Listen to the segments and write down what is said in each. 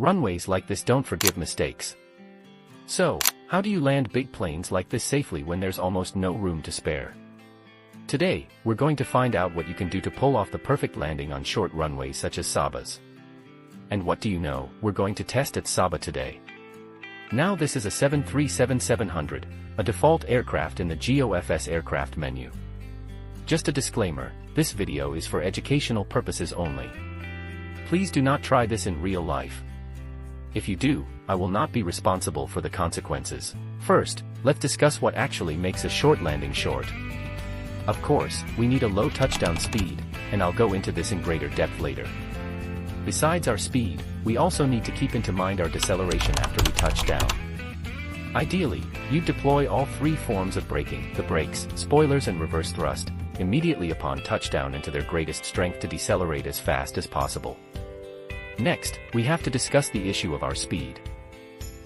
Runways like this don't forgive mistakes. So, how do you land big planes like this safely when there's almost no room to spare? Today, we're going to find out what you can do to pull off the perfect landing on short runways such as Saba's. And what do you know, we're going to test at Saba today. Now this is a 737-700, a default aircraft in the GOFS aircraft menu. Just a disclaimer, this video is for educational purposes only. Please do not try this in real life. If you do, I will not be responsible for the consequences. First, let's discuss what actually makes a short landing short. Of course, we need a low touchdown speed, and I'll go into this in greater depth later. Besides our speed, we also need to keep into mind our deceleration after we touch down. Ideally, you deploy all three forms of braking, the brakes, spoilers and reverse thrust, immediately upon touchdown into their greatest strength to decelerate as fast as possible. Next, we have to discuss the issue of our speed.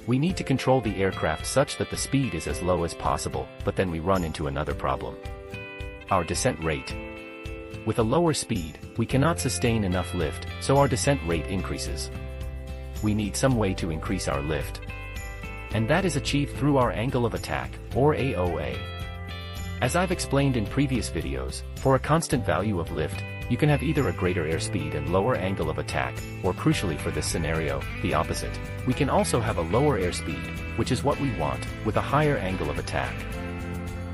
We need to control the aircraft such that the speed is as low as possible, but then we run into another problem. Our descent rate. With a lower speed, we cannot sustain enough lift, so our descent rate increases. We need some way to increase our lift. And that is achieved through our angle of attack, or AOA. As I've explained in previous videos, for a constant value of lift, you can have either a greater airspeed and lower angle of attack, or crucially for this scenario, the opposite. We can also have a lower airspeed, which is what we want, with a higher angle of attack.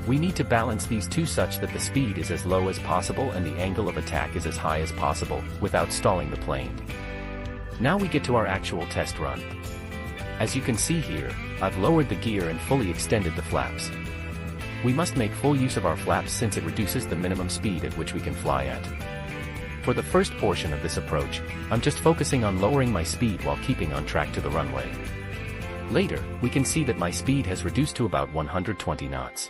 We need to balance these two such that the speed is as low as possible and the angle of attack is as high as possible, without stalling the plane. Now we get to our actual test run. As you can see here, I've lowered the gear and fully extended the flaps. We must make full use of our flaps since it reduces the minimum speed at which we can fly at. For the first portion of this approach, I'm just focusing on lowering my speed while keeping on track to the runway. Later, we can see that my speed has reduced to about 120 knots.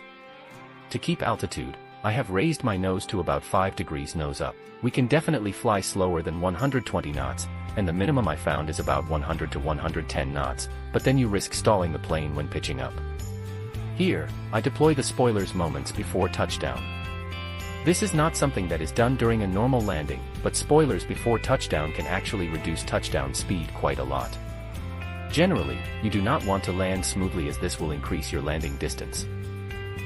To keep altitude, I have raised my nose to about 5 degrees nose up. We can definitely fly slower than 120 knots, and the minimum I found is about 100 to 110 knots, but then you risk stalling the plane when pitching up. Here, I deploy the spoilers moments before touchdown. This is not something that is done during a normal landing, but spoilers before touchdown can actually reduce touchdown speed quite a lot. Generally, you do not want to land smoothly as this will increase your landing distance.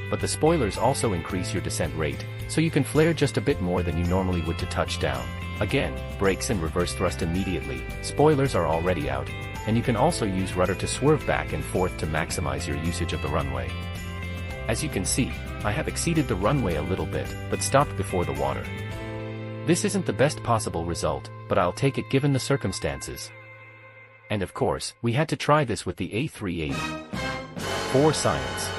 But the spoilers also increase your descent rate, so you can flare just a bit more than you normally would to touchdown. Again, brakes and reverse thrust immediately, spoilers are already out, and you can also use rudder to swerve back and forth to maximize your usage of the runway. As you can see, I have exceeded the runway a little bit, but stopped before the water. This isn't the best possible result, but I'll take it given the circumstances. And of course, we had to try this with the A380. For science.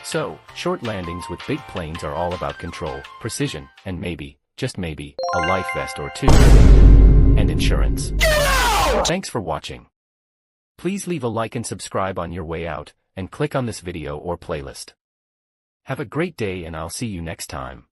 So, short landings with big planes are all about control, precision, and maybe, just maybe, a life vest or two. And insurance. Thanks for watching. Please leave a like and subscribe on your way out, and click on this video or playlist. Have a great day and I'll see you next time.